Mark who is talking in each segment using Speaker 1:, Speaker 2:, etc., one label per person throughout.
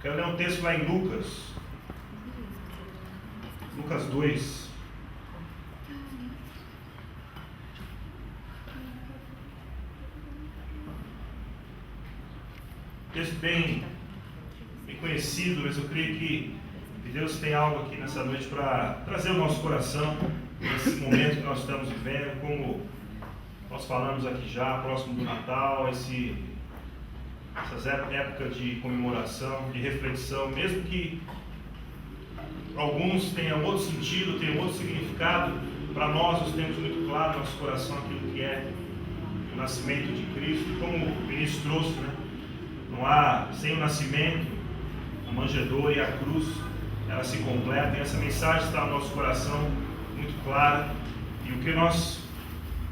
Speaker 1: Quero ler um texto lá em Lucas 2. Texto bem conhecido, mas eu creio que Deus tem algo aqui nessa noite para trazer o nosso coração nesse momento que nós estamos vivendo, como nós falamos aqui já, próximo do Natal, essas épocas de comemoração, de reflexão, mesmo que alguns tenham outro sentido, tenham outro significado, para nós temos muito claro no nosso coração aquilo que é o nascimento de Cristo, como o ministro trouxe, né? Não há, sem o nascimento, a manjedoura e a cruz, elas se completam, e essa mensagem está no nosso coração muito clara, e o que nós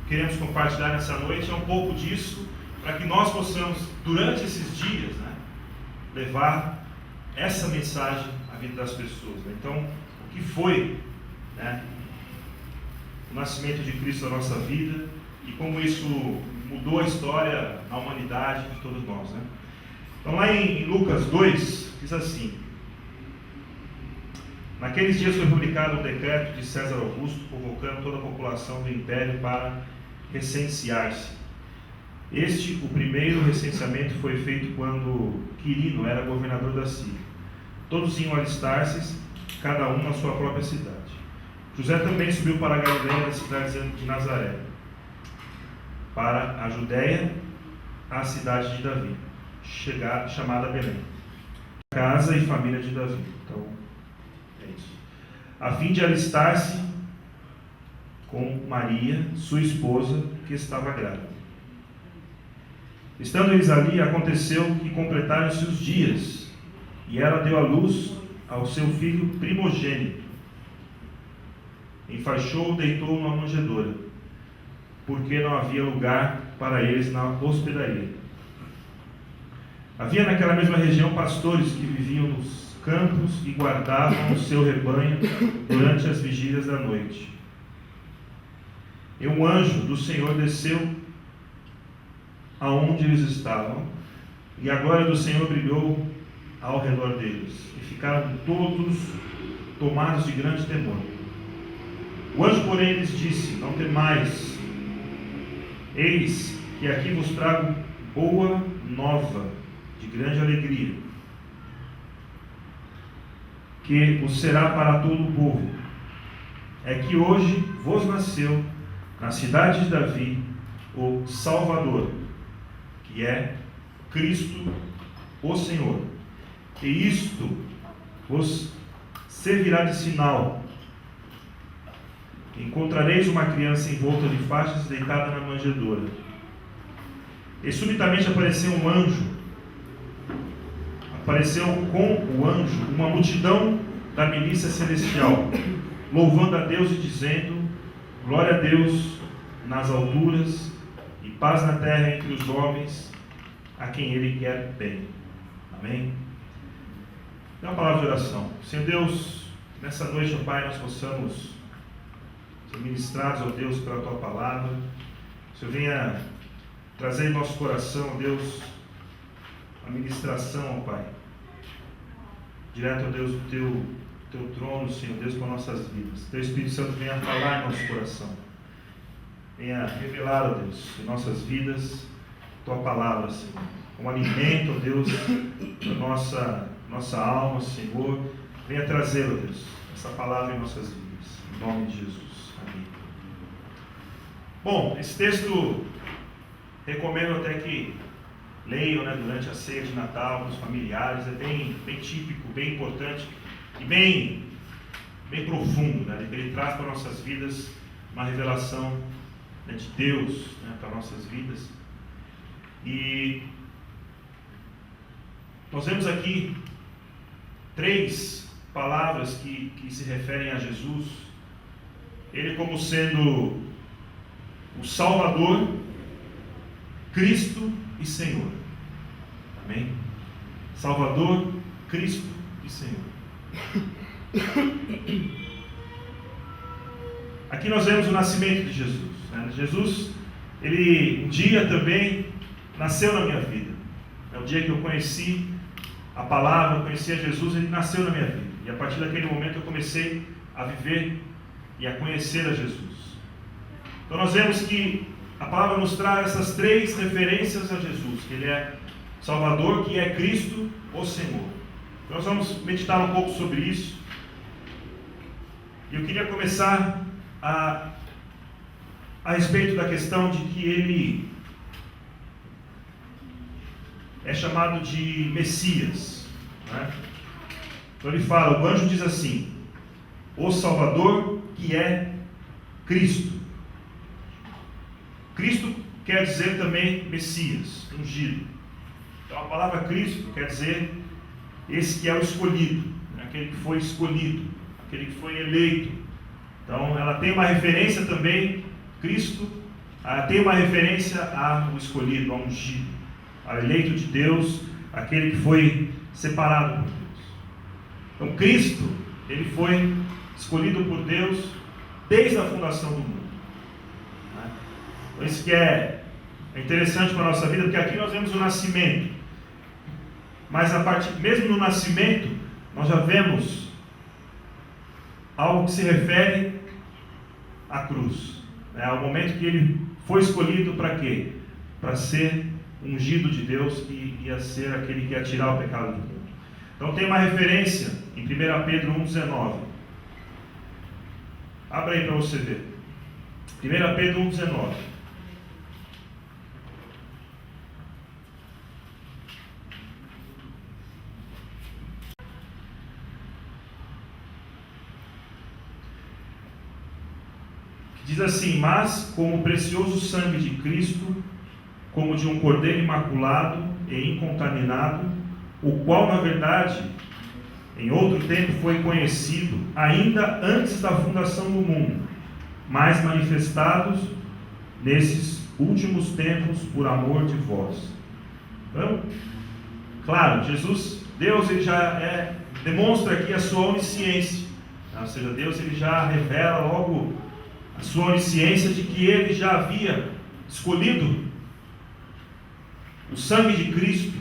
Speaker 1: queremos compartilhar nessa noite é um pouco disso, para que nós possamos, durante esses dias, né, levar essa mensagem à vida das pessoas. Né? Então, o que foi, né, o nascimento de Cristo na nossa vida e como isso mudou a história, a humanidade de todos nós. Né? Então, lá em Lucas 2, diz assim: naqueles dias foi publicado um decreto de César Augusto, convocando toda a população do império para recensear-se. O primeiro recenseamento foi feito quando Quirino era governador da Síria. Todos iam alistar-se, cada um na sua própria cidade. José também subiu para a Galileia, da cidade de Nazaré, para a Judéia, a cidade de Davi, chamada Belém, casa e família de Davi. Então, é isso. A fim de alistar-se com Maria, sua esposa, que estava grávida. Estando eles ali, aconteceu que completaram-se os dias, e ela deu à luz ao seu filho primogênito. Enfaixou-o, deitou-o numa manjedoura, porque não havia lugar para eles na hospedaria. Havia naquela mesma região pastores que viviam nos campos e guardavam o seu rebanho durante as vigílias da noite. E um anjo do Senhor desceu aonde eles estavam, e a glória do Senhor brilhou ao redor deles, e ficaram todos tomados de grande temor. O anjo, porém, lhes disse: não temais, eis que aqui vos trago boa nova de grande alegria, que o será para todo o povo. É que hoje vos nasceu na cidade de Davi o Salvador, que é Cristo o Senhor. E isto vos servirá de sinal: encontrareis uma criança envolta de faixas deitada na manjedoura. E subitamente apareceu um anjo. Apareceu com o anjo uma multidão da milícia celestial, louvando a Deus e dizendo: glória a Deus nas alturas e paz na terra entre os homens a quem Ele quer bem. Amém? Dá uma palavra de oração. Senhor Deus, nessa noite, ó Pai, nós possamos ser ministrados, ó Deus, pela Tua palavra. O Senhor venha trazer em nosso coração, ó Deus, a ministração, ó Pai, direto, ó Deus, do Teu trono, Senhor Deus, para nossas vidas. Teu Espírito Santo venha falar em nosso coração. Venha revelar, ó Deus, em nossas vidas, Tua palavra, Senhor. Um alimento, ó Deus, para nossa alma, Senhor. Venha trazer, ó Deus, essa palavra em nossas vidas. Em nome de Jesus. Amém. Bom, esse texto recomendo até que leiam, né, durante a ceia de Natal com os familiares. É bem típico, bem importante e bem profundo, né? Ele traz para nossas vidas uma revelação, né, de Deus, né, para nossas vidas. E nós vemos aqui 3 palavras que se referem a Jesus. Ele como sendo o Salvador, Cristo e Senhor. Amém? Salvador, Cristo e Senhor. Aqui nós vemos o nascimento de Jesus. Né? Jesus, ele um dia também nasceu na minha vida. É o dia que eu conheci a palavra, conhecer Jesus, ele nasceu na minha vida. E a partir daquele momento eu comecei a viver e a conhecer a Jesus. Então nós vemos que a palavra nos traz essas três referências a Jesus, que ele é Salvador, que é Cristo, o Senhor. Então nós vamos meditar um pouco sobre isso. E eu queria começar a respeito da questão de que ele é chamado de Messias, né? Então ele fala, o anjo diz assim, o Salvador, que é Cristo. Cristo quer dizer também Messias, ungido. Então a palavra Cristo quer dizer esse que é o escolhido, aquele que foi escolhido, aquele que foi eleito. Então ela tem uma referência também, Cristo tem uma referência ao escolhido, ao ungido, ao eleito de Deus, aquele que foi separado por Deus. Então Cristo, ele foi escolhido por Deus desde a fundação do mundo. Então isso que é interessante para a nossa vida, porque aqui nós vemos o nascimento. Mas mesmo no nascimento, nós já vemos algo que se refere à cruz. Ao momento que ele foi escolhido para quê? Para ser ungido de Deus, que ia ser aquele que ia tirar o pecado do mundo. Então tem uma referência em 1 Pedro 1,19. Abra aí para você ver. 1 Pedro 1,19. Diz assim, mas como o precioso sangue de Cristo, como de um cordeiro imaculado e incontaminado, o qual na verdade em outro tempo foi conhecido ainda antes da fundação do mundo, mas manifestados nesses últimos tempos por amor de vós. Então, claro, Deus ele já demonstra aqui a sua onisciência, ou seja, Deus ele já revela logo a sua onisciência de que ele já havia escolhido o sangue de Cristo,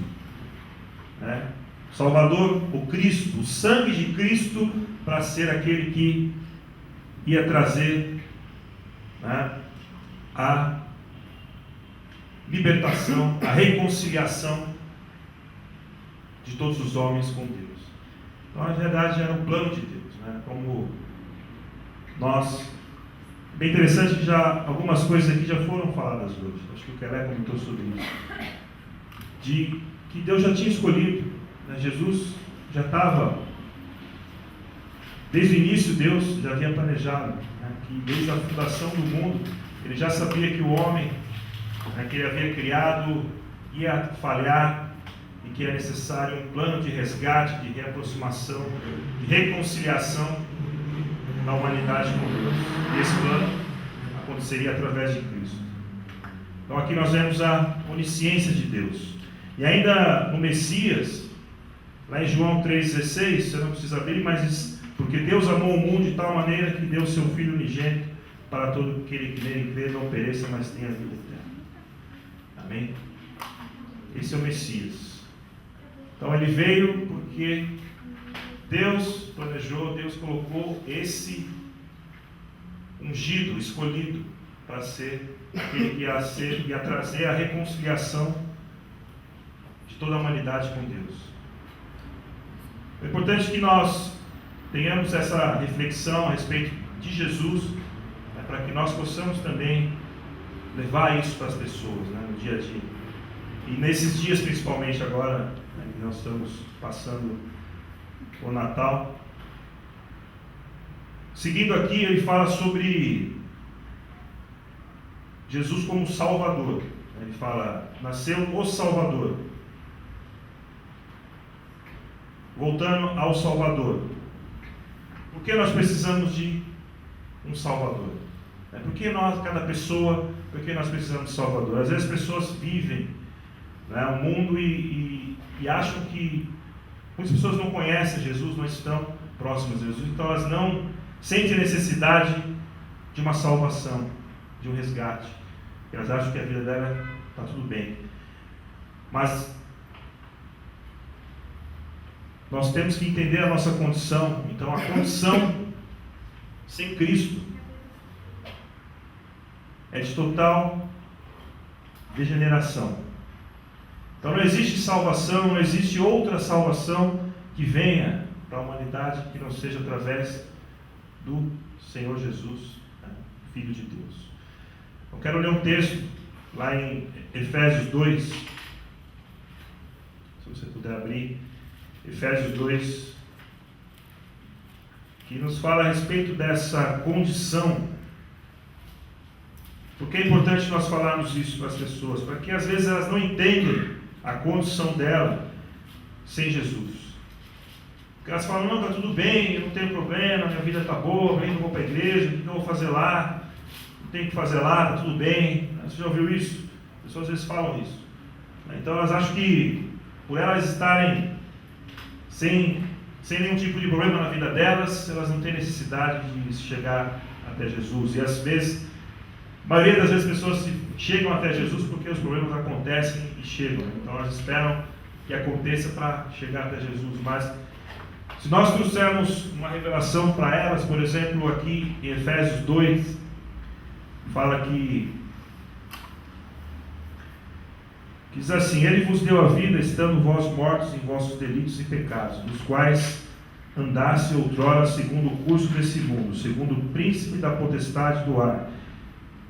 Speaker 1: Salvador, o Cristo, o sangue de Cristo, para ser aquele que ia trazer a libertação, a reconciliação de todos os homens com Deus. Então, na verdade, era o plano de Deus, como nós. Bem interessante que já algumas coisas aqui já foram faladas hoje. Acho que o Kelé comentou sobre isso. De que Deus já tinha escolhido. Jesus já estava, desde o início Deus já havia planejado, que desde a fundação do mundo, ele já sabia que o homem que ele havia criado ia falhar e que era necessário um plano de resgate, de reaproximação, de reconciliação da humanidade com Deus. E esse plano aconteceria através de Cristo. Então aqui nós vemos a onisciência de Deus. E ainda no Messias, lá em João 3,16, você não precisa abrir, mas diz, porque Deus amou o mundo de tal maneira que deu o seu Filho unigênito para todo aquele que nele crê não pereça, mas tenha vida eterna. Amém? Esse é o Messias. Então ele veio porque Deus planejou, Deus colocou esse ungido, escolhido, para ser aquele que ia trazer a reconciliação de toda a humanidade com Deus. É importante que nós tenhamos essa reflexão a respeito de Jesus, para que nós possamos também levar isso para as pessoas, no dia a dia. E nesses dias, principalmente agora, que nós estamos passando o Natal. Seguindo aqui, ele fala sobre Jesus como Salvador. Ele fala, nasceu o Salvador. Voltando ao Salvador. Por que nós precisamos de um Salvador? Por que cada pessoa, por que nós precisamos de Salvador? Às vezes as pessoas vivem o mundo e acham que muitas pessoas não conhecem Jesus, não estão próximas a Jesus, então elas não sentem a necessidade de uma salvação, de um resgate. Elas acham que a vida dela está tudo bem. Mas nós temos que entender a nossa condição. Então, a condição sem Cristo é de total degeneração. Então não existe salvação, não existe outra salvação que venha para a humanidade que não seja através do Senhor Jesus, né, Filho de Deus. Eu quero ler um texto lá em Efésios 2, se você puder abrir, Efésios 2, que nos fala a respeito dessa condição. Porque é importante nós falarmos isso para as pessoas, para que às vezes elas não entendem a condição dela sem Jesus. Porque elas falam, não, está tudo bem, eu não tenho problema, minha vida está boa, eu não vou para a igreja, o que eu vou fazer lá? Não tenho que fazer lá, está tudo bem. Você já ouviu isso? As pessoas às vezes falam isso. Então elas acham que por elas estarem sem nenhum tipo de problema na vida delas, elas não têm necessidade de chegar até Jesus. E às vezes, a maioria das vezes as pessoas chegam até Jesus porque os problemas acontecem e chegam. Então elas esperam que aconteça para chegar até Jesus. Mas se nós trouxermos uma revelação para elas, por exemplo, aqui em Efésios 2, fala que diz assim: Ele vos deu a vida, estando vós mortos em vossos delitos e pecados, nos quais andasse outrora segundo o curso desse mundo, segundo o príncipe da potestade do ar,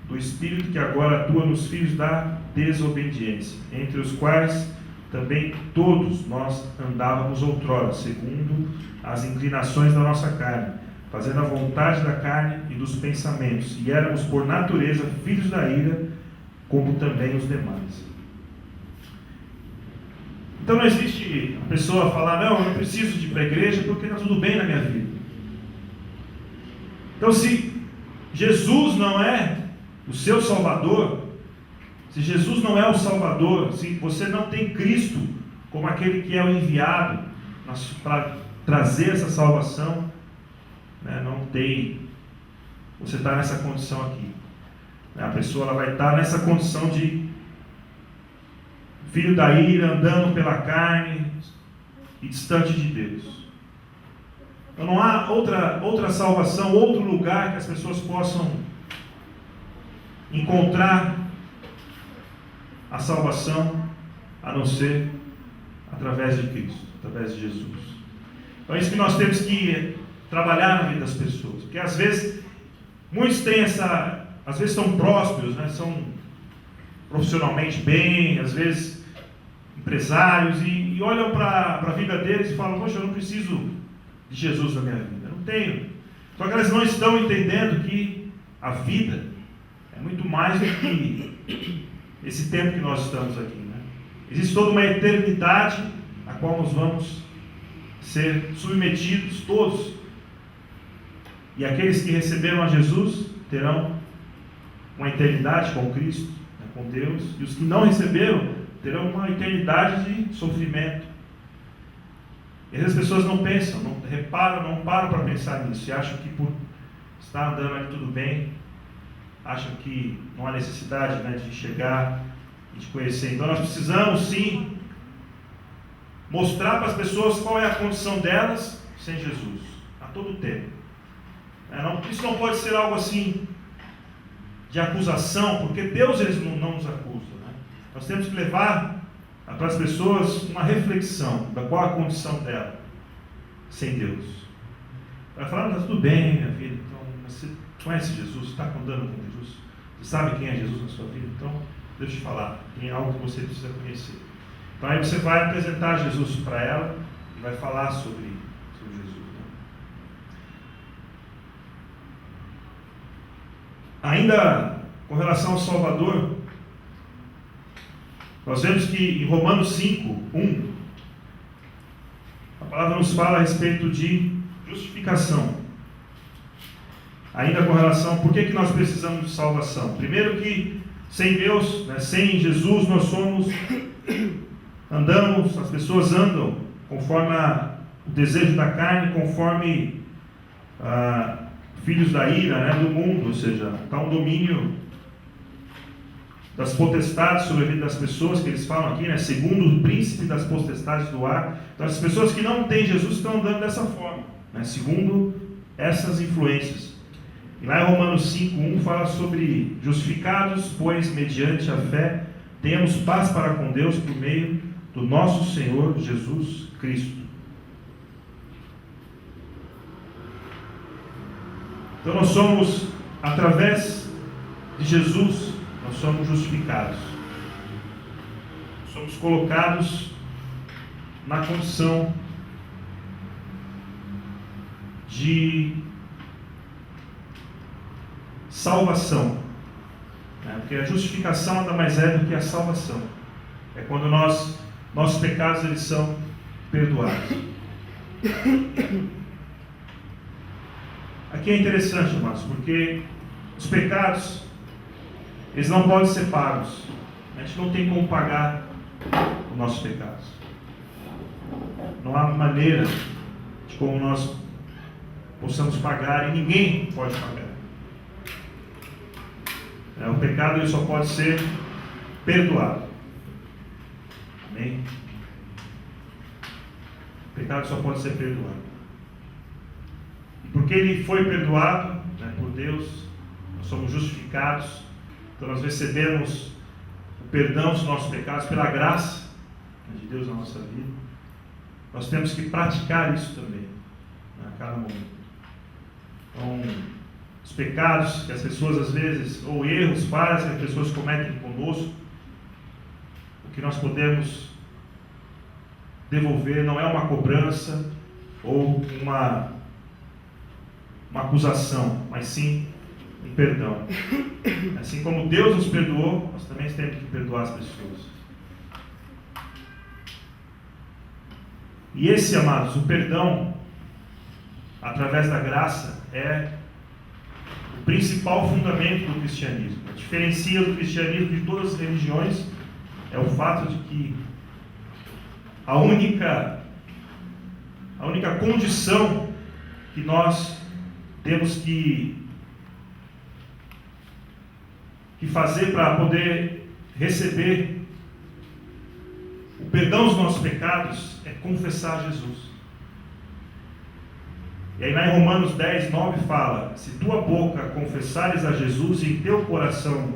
Speaker 1: do espírito que agora atua nos filhos da desobediência, entre os quais também todos nós andávamos outrora, segundo as inclinações da nossa carne, fazendo a vontade da carne e dos pensamentos, e éramos por natureza filhos da ira, como também os demais. Então não existe a pessoa falar, não, eu não preciso de ir para a igreja porque está tudo bem na minha vida. Então se Jesus não é o seu Salvador, se Jesus não é o Salvador, se você não tem Cristo como aquele que é o enviado para trazer essa salvação, né, não tem, você está nessa condição aqui. A pessoa ela vai estar nessa condição de filho da ira, andando pela carne e distante de Deus. Então não há outra salvação, outro lugar que as pessoas possam encontrar a salvação, a não ser através de Cristo, através de Jesus. Então é isso que nós temos que trabalhar na vida das pessoas, porque às vezes muitos têm às vezes são prósperos, né? São profissionalmente bem, às vezes empresários, e olham para a vida deles e falam, poxa, eu não preciso de Jesus na minha vida, eu não tenho. Só que elas não estão entendendo que a vida é muito mais do que esse tempo que nós estamos aqui, né? Existe toda uma eternidade a qual nós vamos ser submetidos todos, e aqueles que receberam a Jesus terão uma eternidade com Cristo, né, com Deus, e os que não receberam terão uma eternidade de sofrimento. E as pessoas não pensam, não param para pensar nisso, e acham que por estar andando ali tudo bem, acham que não há necessidade, né, de chegar e de conhecer. Então nós precisamos sim mostrar para as pessoas qual é a condição delas sem Jesus, a todo tempo. Isso não pode ser algo assim de acusação, porque Deus não nos acusa, né? Nós temos que levar para as pessoas uma reflexão da qual a condição dela sem Deus. Vai falar, está tudo bem, minha vida, então você conhece Jesus, está andando com Jesus, você sabe quem é Jesus na sua vida, então deixa eu te falar, tem algo que você precisa conhecer. Então aí você vai apresentar Jesus para ela e vai falar sobre Jesus. Né? Ainda com relação ao Salvador, nós vemos que em Romanos 5:1, a palavra nos fala a respeito de justificação. Ainda com relação, por que nós precisamos de salvação? Primeiro que sem Deus, né, sem Jesus, nós andamos, as pessoas andam conforme o desejo da carne, conforme filhos da ira, né, do mundo, ou seja, está um domínio das potestades sobre a vida das pessoas, que eles falam aqui, né? Segundo o príncipe das potestades do ar. Então, as pessoas que não têm Jesus estão andando dessa forma, né? Segundo essas influências. E lá em Romanos 5:1 fala sobre justificados, pois mediante a fé temos paz para com Deus por meio do nosso Senhor Jesus Cristo. Então nós somos, através de Jesus, nós somos justificados. Somos colocados na condição de salvação. Porque a justificação nada mais é do que a salvação. É quando nossos pecados eles são perdoados. Aqui é interessante, irmãos, porque os pecados eles não podem ser pagos. A gente não tem como pagar os nossos pecados. Não há maneira de como nós possamos pagar, e ninguém pode pagar. O pecado ele só pode ser perdoado. Amém? O pecado só pode ser perdoado. E porque ele foi perdoado, né, por Deus, nós somos justificados. Então nós recebemos o perdão dos nossos pecados pela graça de Deus na nossa vida. Nós temos que praticar isso também, né, a cada momento. Então, os pecados que as pessoas às vezes, ou erros falhas que as pessoas cometem conosco, o que nós podemos devolver não é uma cobrança ou uma acusação, mas sim um perdão. Assim como Deus nos perdoou, nós também temos que perdoar as pessoas. E esse, amados, o perdão através da graça é o principal fundamento do cristianismo. A diferencia do cristianismo de todas as religiões é o fato de que a única condição que nós temos que fazer para poder receber o perdão dos nossos pecados é confessar Jesus. E aí lá em Romanos 10:9 fala: se tua boca confessares a Jesus e em teu coração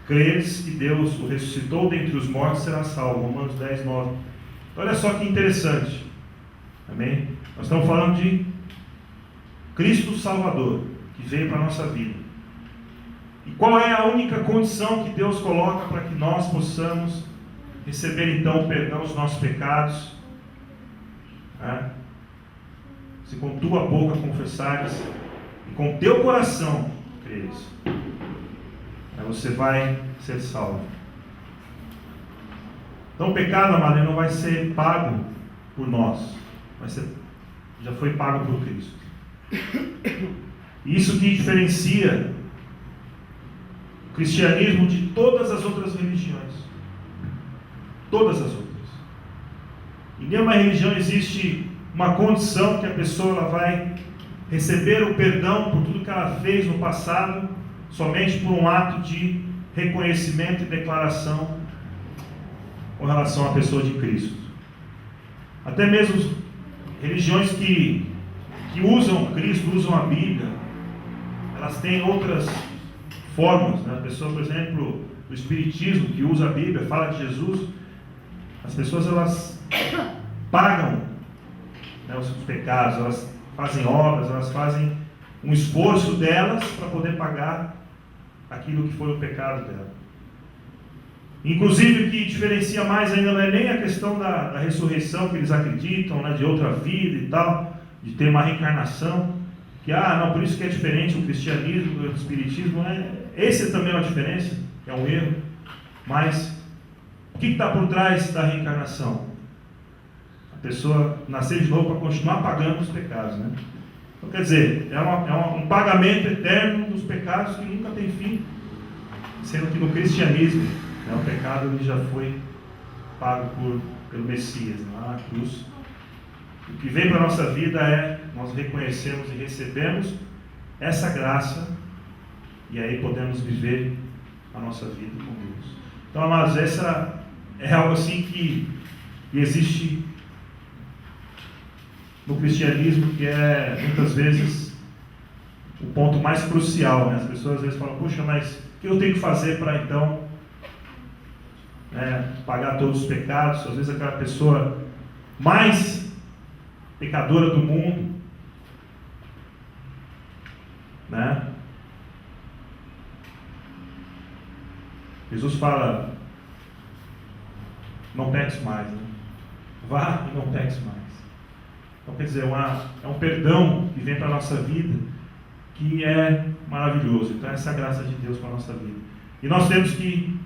Speaker 1: creres que Deus o ressuscitou dentre os mortos, será salvo. Romanos 10:9. Olha só que interessante. Amém? Nós estamos falando de Cristo Salvador, que veio para a nossa vida. E qual é a única condição que Deus coloca para que nós possamos receber então o perdão dos nossos pecados? Se com tua boca confessares e com teu coração creres, aí você vai ser salvo. Então o pecado, amado, ele não vai ser pago por nós, já foi pago por Cristo. Isso que diferencia o cristianismo de todas as outras religiões. Todas as outras. Em nenhuma religião existe uma condição que a pessoa ela vai receber o perdão por tudo que ela fez no passado, somente por um ato de reconhecimento e declaração com relação à pessoa de Cristo. Até mesmo religiões que usam Cristo, usam a Bíblia, elas têm outras formas, né? A pessoa, por exemplo, do Espiritismo, que usa a Bíblia, fala de Jesus, as pessoas elas pagam, né, os seus pecados, elas fazem obras, elas fazem um esforço delas para poder pagar aquilo que foi o pecado dela. Inclusive, o que diferencia mais ainda não é nem a questão da ressurreição que eles acreditam, né, de outra vida e tal, de ter uma reencarnação, que não, por isso que é diferente o cristianismo do espiritismo, né? Esse também é uma diferença, é um erro, mas o que está por trás da reencarnação? A pessoa nascer de novo para continuar pagando os pecados, né? Então, quer dizer, é um pagamento eterno dos pecados que nunca tem fim, sendo que no cristianismo, né, o pecado ele já foi pago pelo Messias, lá na cruz. O que vem para a nossa vida é nós reconhecemos e recebemos essa graça, e aí podemos viver a nossa vida com Deus. Então, amados, essa é algo assim que existe no cristianismo, que é muitas vezes o ponto mais crucial, né? As pessoas às vezes falam, puxa, mas o que eu tenho que fazer para então pagar todos os pecados? Às vezes aquela pessoa mais pecadora do mundo, né? Jesus fala, não peques mais, né? Vá e não peques mais. Então, quer dizer, é um perdão que vem para a nossa vida, que é maravilhoso. Então, essa é a graça de Deus para a nossa vida. E nós temos que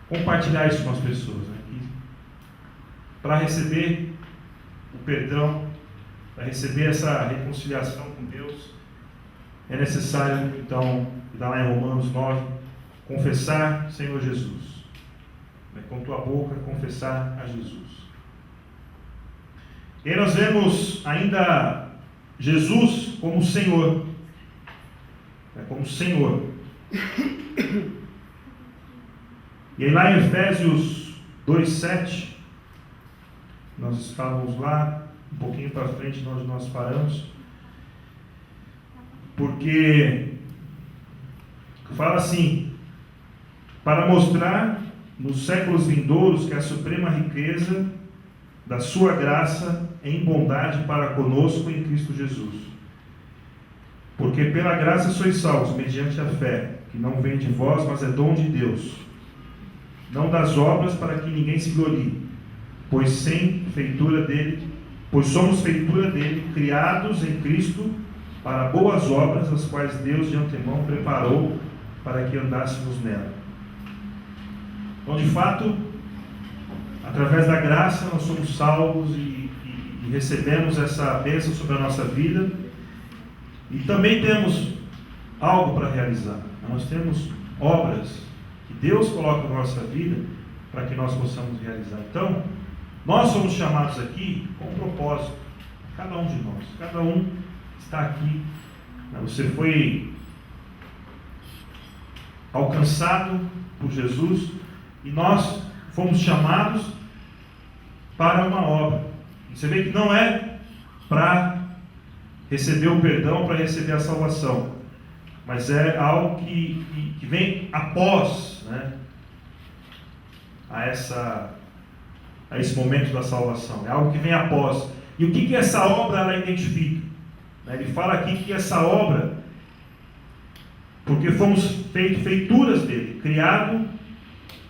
Speaker 1: compartilhar isso com as pessoas, né? Para receber o perdão, para receber essa reconciliação com Deus, é necessário, então, está lá em Romanos 9, confessar Senhor Jesus. Com tua boca, confessar a Jesus. E aí nós vemos ainda Jesus como Senhor. Como Senhor. E aí lá em Efésios 2,7, nós estávamos lá, um pouquinho para frente onde nós paramos, porque fala assim, para mostrar nos séculos vindouros que a suprema riqueza da sua graça em bondade para conosco em Cristo Jesus. Porque pela graça sois salvos, mediante a fé, que não vem de vós, mas é dom de Deus, não das obras para que ninguém se glorie, pois somos feitura dele, criados em Cristo para boas obras, as quais Deus de antemão preparou para que andássemos nela. Então, de fato, através da graça nós somos salvos e recebemos essa bênção sobre a nossa vida. E também temos algo para realizar. Nós temos obras que Deus coloca na nossa vida para que nós possamos realizar. Então, nós somos chamados aqui com um propósito. Cada um de nós. Cada um está aqui. Você foi alcançado por Jesus e nós fomos chamados para uma obra. Você vê que não é para receber o perdão, para receber a salvação, mas é algo que vem após, né, a esse momento da salvação. É algo que vem após. E o que essa obra ela identifica? Ele fala aqui que essa obra, porque fomos feituras dele, criado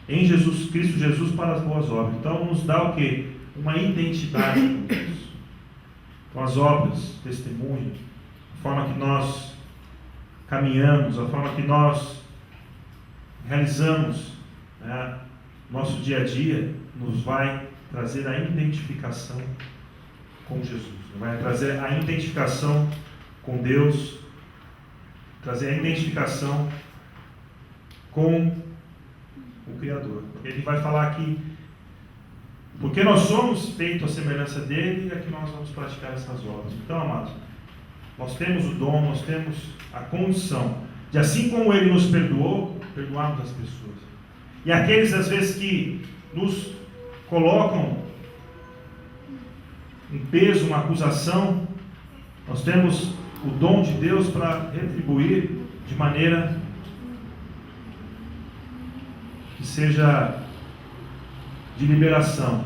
Speaker 1: em Jesus Cristo Jesus para as boas obras. Então nos dá o quê? Uma identidade com Deus. Então as obras, testemunho, a forma que nós caminhamos, a forma que nós realizamos, né, nosso dia a dia, nos vai trazer a identificação com Jesus, vai trazer a identificação com Deus, trazer a identificação com o Criador. Ele vai falar aqui, porque nós somos feitos à semelhança dele, é que nós vamos praticar essas obras. Então, amados, nós temos o dom, nós temos a condição de, assim como ele nos perdoou, perdoarmos as pessoas. E aqueles, às vezes, que nos colocam um peso, uma acusação, nós temos o dom de Deus para retribuir de maneira que seja de liberação.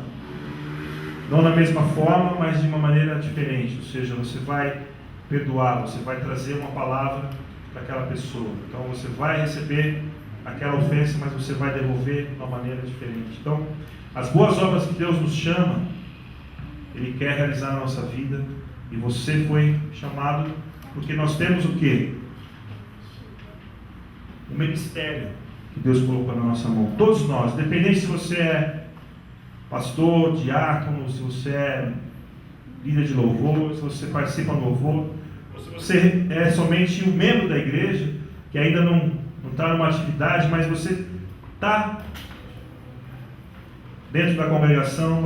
Speaker 1: Não da mesma forma, mas de uma maneira diferente. Ou seja, você vai perdoar, você vai trazer uma palavra para aquela pessoa. Então você vai receber aquela ofensa, mas você vai devolver de uma maneira diferente. Então, as boas obras que Deus nos chama, Ele quer realizar na nossa vida. E você foi chamado porque nós temos o quê? O ministério que Deus colocou na nossa mão. Todos nós, independente se você é pastor, diácono, se você é líder de louvor, se você participa do louvor, ou se você é somente um membro da igreja, que ainda não está numa atividade, mas você está dentro da congregação.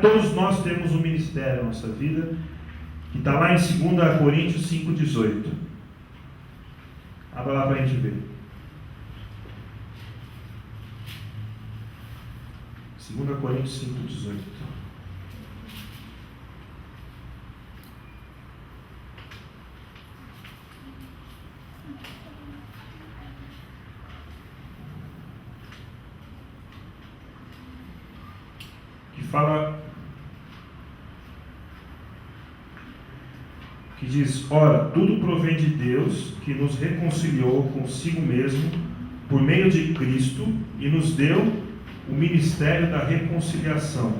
Speaker 1: Todos nós temos um ministério na nossa vida, que está lá em 2 Coríntios 5,18. Abra lá para a gente ver. 2 Coríntios 5:18. Que fala, que diz: ora, tudo provém de Deus, que nos reconciliou consigo mesmo por meio de Cristo e nos deu o ministério da reconciliação,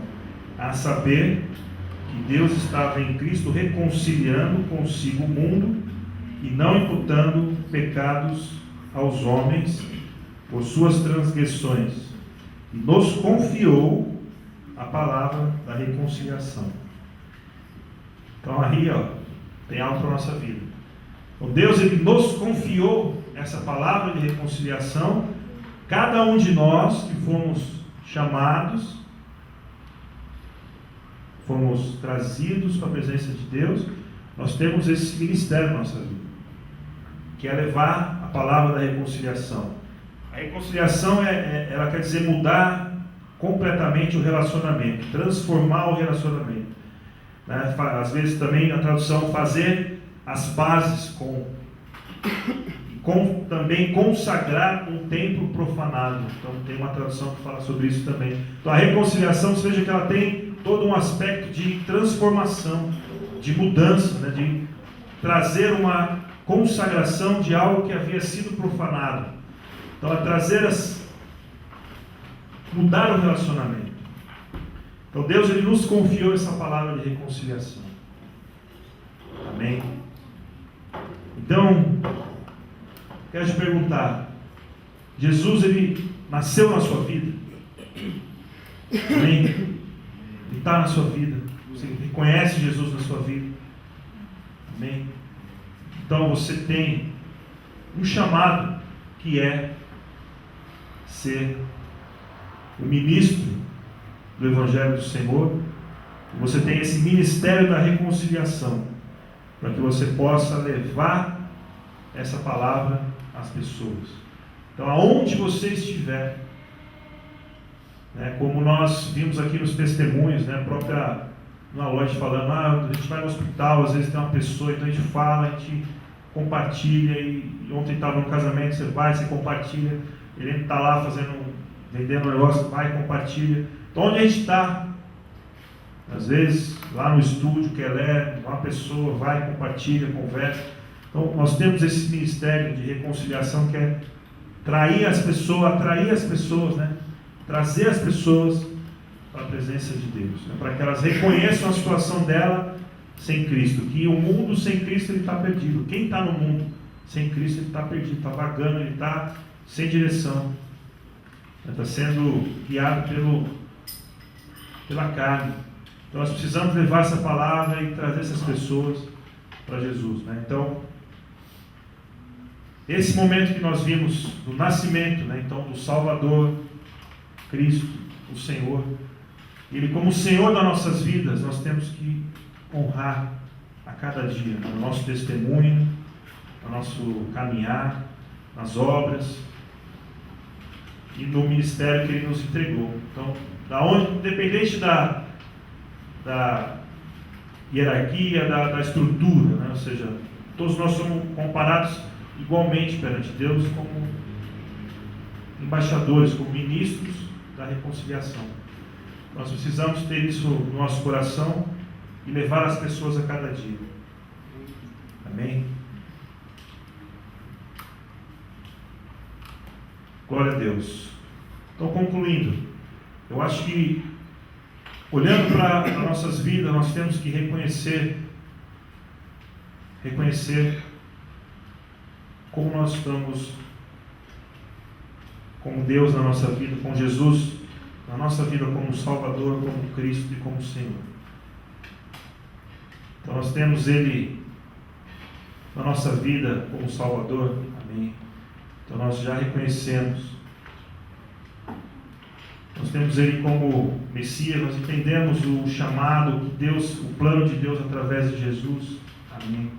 Speaker 1: a saber, que Deus estava em Cristo reconciliando consigo o mundo e não imputando pecados aos homens por suas transgressões, e nos confiou a palavra da reconciliação. Então aí, tem algo para a nossa vida. Então Deus, Ele nos confiou essa palavra de reconciliação. Cada um de nós que fomos chamados, fomos trazidos para a presença de Deus, nós temos esse ministério na nossa vida, que é levar a palavra da reconciliação. A reconciliação ela quer dizer mudar completamente o relacionamento, transformar o relacionamento. Às vezes também a tradução fazer as pazes com também consagrar um templo profanado. Então tem uma tradução que fala sobre isso também. Então a reconciliação, seja que ela tem todo um aspecto de transformação, de mudança, de trazer uma consagração de algo que havia sido profanado. Então é trazer mudar o relacionamento. Então Deus, Ele nos confiou essa palavra de reconciliação. Amém? Então, quero te perguntar, Jesus, Ele nasceu na sua vida? Amém? Ele está na sua vida. Você reconhece Jesus na sua vida? Amém? Então você tem um chamado que é ser o ministro do Evangelho do Senhor. Você tem esse ministério da reconciliação, para que você possa levar essa palavra às pessoas. Então, aonde você estiver, como nós vimos aqui nos testemunhos, a própria Lourdes falando, a gente vai no hospital, às vezes tem uma pessoa, então a gente fala, a gente compartilha, e ontem estava no casamento, você vai, você compartilha, ele está lá vendendo um negócio, vai, compartilha. Então, onde a gente está, às vezes, lá no estúdio, que uma pessoa vai, compartilha, conversa. Então, nós temos esse ministério de reconciliação que é atrair as pessoas, trazer as pessoas para a presença de Deus, para que elas reconheçam a situação dela sem Cristo, que o mundo sem Cristo ele está perdido. Quem está no mundo sem Cristo ele está perdido, está vagando, ele está sem direção, está sendo guiado pela carne. Então nós precisamos levar essa palavra e trazer essas pessoas para Jesus. Então, esse momento que nós vimos do nascimento, então do Salvador, Cristo, o Senhor, Ele como Senhor das nossas vidas, nós temos que honrar a cada dia, no nosso testemunho, no nosso caminhar, nas obras e no ministério que Ele nos entregou. Então, independente da hierarquia, da estrutura, ou seja, todos nós somos comparados igualmente perante Deus como embaixadores, como ministros da reconciliação. Nós precisamos ter isso no nosso coração e levar as pessoas a cada dia. Amém? Glória a Deus. Então, concluindo, eu acho que, olhando para as nossas vidas, nós temos que reconhecer como nós estamos como Deus na nossa vida, com Jesus na nossa vida como Salvador, como Cristo e como Senhor. Então nós temos Ele na nossa vida como Salvador. Amém. Então nós já reconhecemos. Nós temos Ele como Messias, nós entendemos o chamado que Deus, o plano de Deus através de Jesus. Amém.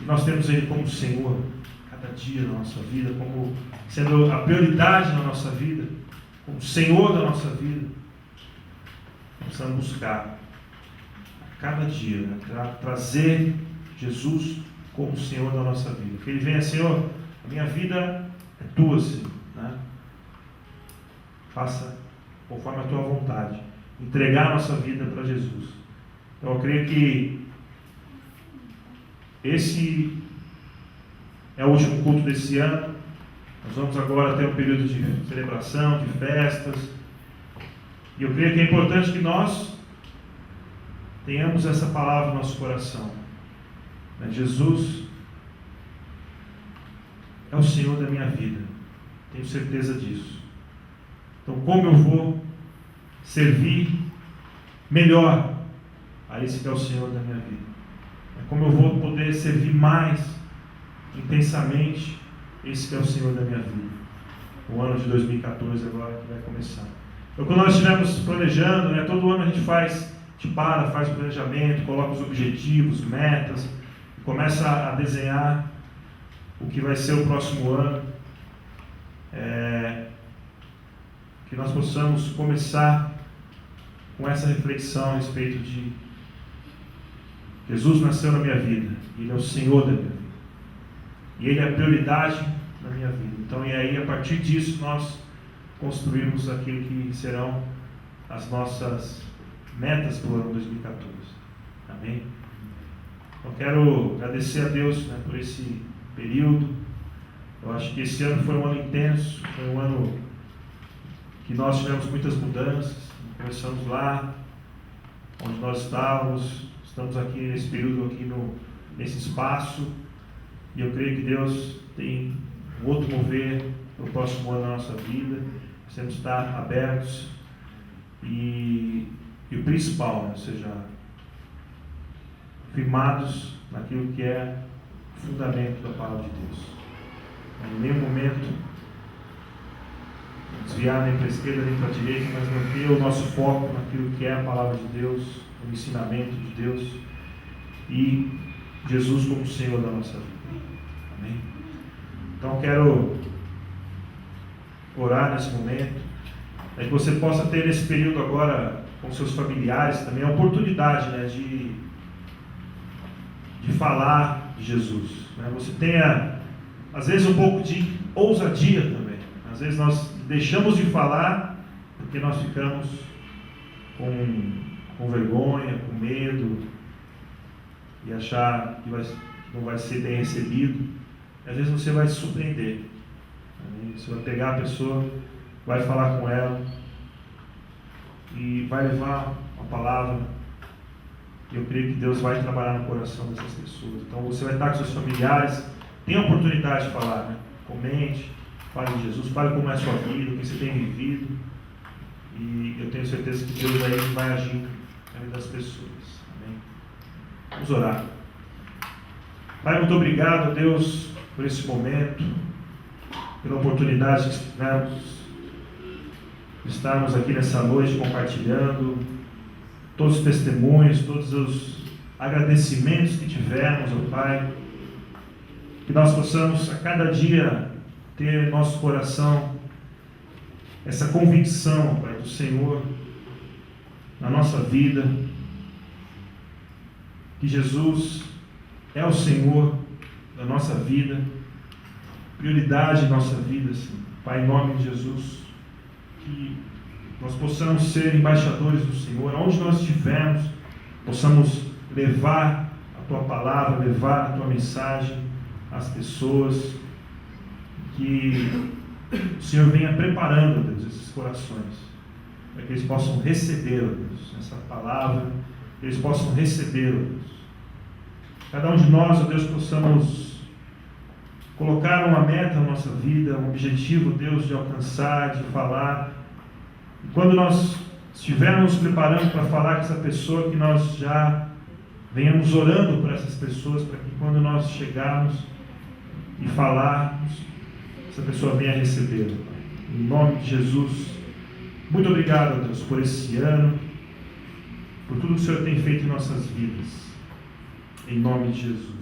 Speaker 1: E nós temos Ele como Senhor, cada dia da nossa vida, como sendo a prioridade na nossa vida, como Senhor da nossa vida. possamos buscar a cada dia, né? Trazer Jesus como Senhor da nossa vida. Que Ele venha, Senhor, a minha vida é tua, Senhor, né? Faça conforme a tua vontade. Entregar a nossa vida para Jesus. Então eu creio que esse é o último culto desse ano. Nós vamos agora ter um período de celebração, de festas. E eu creio que é importante que nós tenhamos essa palavra no nosso coração. Jesus é o Senhor da minha vida. Tenho certeza disso. Então, como eu vou servir melhor a esse que é o Senhor da minha vida? Como eu vou poder servir mais intensamente esse que é o Senhor da minha vida? O ano de 2014 agora que vai começar. Então, quando nós estivermos planejando, né, todo ano a gente faz o planejamento, coloca os objetivos, metas, começa a desenhar o que vai ser o próximo ano. Que nós possamos começar com essa reflexão a respeito de Jesus nasceu na minha vida, Ele é o Senhor da minha vida, e Ele é a prioridade na minha vida. Então, e aí, a partir disso, nós construirmos aquilo que serão as nossas metas para o ano 2014. Amém? Eu quero agradecer a Deus, né, por esse período. Eu acho que esse ano foi um ano intenso, foi um ano que nós tivemos muitas mudanças. Começamos lá onde nós estamos aqui nesse período, aqui nesse espaço, e eu creio que Deus tem um outro mover no próximo ano da nossa vida. Precisamos estar abertos e o principal, né, ou seja, firmados naquilo que é o fundamento da palavra de Deus. Em nenhum momento desviar nem para a esquerda nem para a direita, mas manter o nosso foco naquilo que é a palavra de Deus, o ensinamento de Deus e Jesus como Senhor da nossa vida. Amém? Então quero orar nesse momento, que você possa ter nesse período agora com seus familiares também a oportunidade, né, de falar de Jesus. Né? Você tenha, às vezes, um pouco de ousadia também. Às vezes nós deixamos de falar porque nós ficamos com vergonha, com medo, e achar que não vai ser bem recebido. Às vezes você vai se surpreender. Você vai pegar a pessoa, vai falar com ela e vai levar a palavra. E eu creio que Deus vai trabalhar no coração dessas pessoas. Então você vai estar com seus familiares, tem a oportunidade de falar, né? Comente, fale de Jesus, fale como é a sua vida, o que você tem vivido. E eu tenho certeza que Deus aí vai agir na vida das pessoas. Amém? Vamos orar. Pai, muito obrigado, Deus, por esse momento, pela oportunidade que tivemos de estarmos aqui nessa noite compartilhando todos os testemunhos, todos os agradecimentos que tivemos, ó Pai. Que nós possamos a cada dia ter em nosso coração essa convicção, Pai, do Senhor na nossa vida, que Jesus é o Senhor da nossa vida, prioridade em nossa vida, Senhor. Pai, em nome de Jesus, que nós possamos ser embaixadores do Senhor, onde nós estivermos, possamos levar a Tua palavra, levar a Tua mensagem às pessoas, que o Senhor venha preparando, ó Deus, esses corações, para que eles possam receber, ó Deus, essa palavra, que eles possam receber, ó Deus. Cada um de nós, ó Deus, possamos colocar uma meta na nossa vida, um objetivo, Deus, de alcançar, de falar. E quando nós estivermos preparando para falar com essa pessoa, que nós já venhamos orando por essas pessoas, para que quando nós chegarmos e falarmos, essa pessoa venha receber. Em nome de Jesus, muito obrigado, Deus, por esse ano, por tudo que o Senhor tem feito em nossas vidas. Em nome de Jesus.